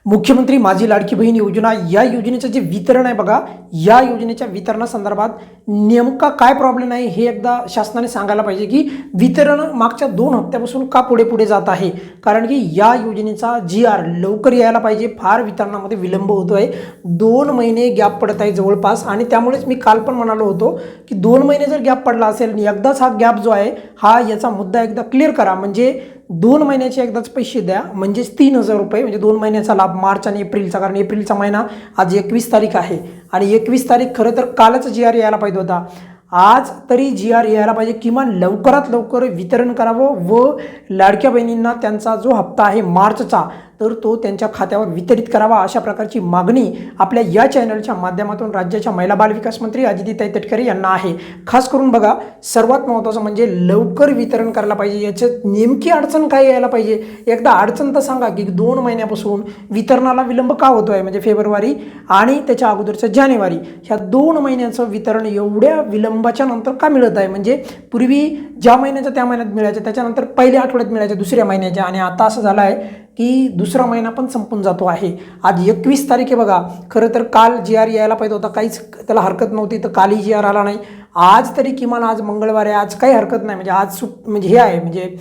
मुख्यमंत्री माझी लाडकी बहीण योजना या योजनेचं जे वितरण आहे बघा, या योजनेच्या वितरणासंदर्भात नेमका काय प्रॉब्लेम आहे हे एकदा शासनाने सांगायला पाहिजे की वितरण मागच्या 2 हप्त्यापासून का पुढे जात आहे. कारण की या योजनेचा GR लवकर यायला पाहिजे. फार वितरणामध्ये विलंब होतोय. 2 महिने गॅप पडत आहे जवळपास. आणि त्यामुळेच मी काल पण म्हणालो होतो की 2 महिने जर गॅप पडला असेल, एकदाच हा गॅप जो आहे हा याचा मुद्दा एकदा क्लिअर करा. म्हणजे 2 महिन्याचे एकदाच पैसे द्या, म्हणजेच 3000 रुपये, म्हणजे 2 महिन्याचा लाभ मार्च आणि एप्रिलचा. कारण एप्रिलचा महिना आज 21 तारीख आहे आणि 21 तारीख खरं तर कालच GR यायला पाहिजे होता. आज तरी GR यायला पाहिजे. किमान लवकरात लवकर वितरण करावं व लाडक्या बहिणींना त्यांचा जो हप्ता आहे मार्चचा तर तो त्यांच्या खात्यावर वितरित करावा, अशा प्रकारची मागणी आपल्या या चॅनलच्या माध्यमातून राज्याच्या महिला बालविकास मंत्री अदितीताई तटकरे यांना आहे. खास करून बघा, सर्वात महत्त्वाचं म्हणजे लवकर वितरण करायला पाहिजे. याच्यात नेमकी अडचण काय यायला पाहिजे एकदा अडचण तर सांगा की 2 महिन्यापासून वितरणाला विलंब का होतोय. म्हणजे फेब्रुवारी आणि त्याच्या अगोदरचं जानेवारी, ह्या 2 महिन्याचं वितरण एवढ्या विलंबाच्या नंतर का मिळत आहे. म्हणजे पूर्वी ज्या महिन्याचं त्या महिन्यात मिळायचं, त्याच्यानंतर पहिल्या आठवड्यात मिळायचं दुसऱ्या महिन्याच्या, आणि आता असं झालं आहे की दुसरा महिना पण संपून जातो आहे. आज 21 तारीख आहे बघा. खरं तर काल GR यायला पाहिजे होता, काहीच त्याला हरकत नव्हती, तर कालही GR आला नाही. आज तरी किमान आज मंगळवार आहे, आज काही हरकत नाही. म्हणजे आज म्हणजे हे आहे, म्हणजे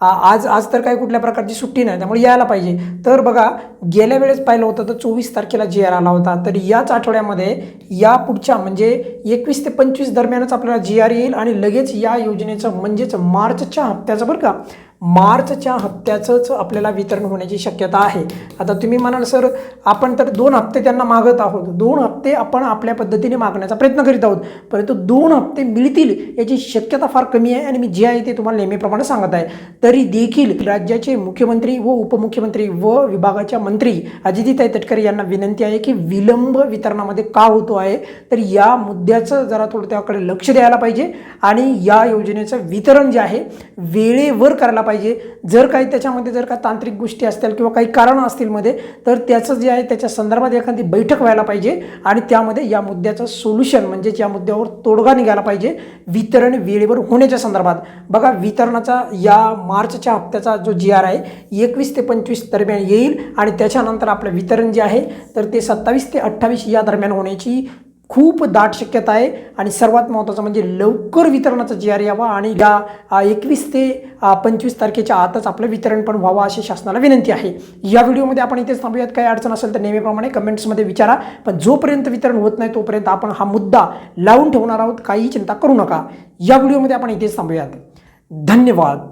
आज तर काही कुठल्या प्रकारची सुट्टी नाही, त्यामुळे यायला पाहिजे. तर बघा, गेल्या वेळेस पाहिलं होतं तर 24 तारखेला GR आला होता. तर याच आठवड्यामध्ये या पुढच्या म्हणजे 21 ते 25 दरम्यानच आपल्याला GR येईल आणि लगेच या योजनेचं म्हणजेच मार्चच्या हप्त्याचं, बरं का, मार्चच्या हप्त्याचंच आपल्याला वितरण होण्याची शक्यता आहे. आता तुम्ही म्हणाल सर आपण तर 2 हप्ते त्यांना मागत आहोत. 2 हप्ते आपण आपल्या पद्धतीने मागण्याचा प्रयत्न करीत आहोत, परंतु 2 हप्ते मिळतील याची शक्यता फार कमी आहे. आणि मी जे आहे ते तुम्हाला नेहमीप्रमाणे सांगत आहे. तरी देखील राज्याचे मुख्यमंत्री व उपमुख्यमंत्री व विभागाच्या मंत्री अदितीताई तटकरे यांना विनंती आहे की विलंब वितरणामध्ये का होतो आहे, तर या मुद्द्याचं जरा थोडं त्याकडे लक्ष द्यायला पाहिजे आणि या योजनेचं वितरण जे आहे वेळेवर करायला पाहिजे. जर काही त्याच्यामध्ये जर काही तांत्रिक गोष्टी असतील किंवा काही कारणं असतील मध्ये, तर त्याचं जे आहे त्याच्या संदर्भात एखादी बैठक व्हायला पाहिजे आणि त्यामध्ये या मुद्द्याचं सोल्युशन म्हणजेच या मुद्द्यावर तोडगा निघाला पाहिजे वितरण वेळेवर होण्याच्या संदर्भात. बघा, वितरणाचा या मार्चच्या हप्त्याचा जो GR आहे 21 ते 25 दरम्यान येईल आणि त्याच्यानंतर आपलं वितरण जे आहे तर ते 27 ते 28 या दरम्यान होण्याची खूप दाट शक्यता आहे. आणि सर्वात महत्त्वाचं म्हणजे लवकर वितरणाचा GR यावा आणि या 21 ते 25 तारखेच्या आतच आपलं वितरण पण व्हावं अशी शासनाला विनंती आहे. या व्हिडिओमध्ये आपण इथेच थांबूयात. काही अडचण असेल तर नेहमीप्रमाणे कमेंट्समध्ये विचारा, पण जोपर्यंत वितरण होत नाही तोपर्यंत आपण हा मुद्दा लावून ठेवणार आहोत. काहीही चिंता करू नका. या व्हिडिओमध्ये आपण इथेच थांबूयात. धन्यवाद.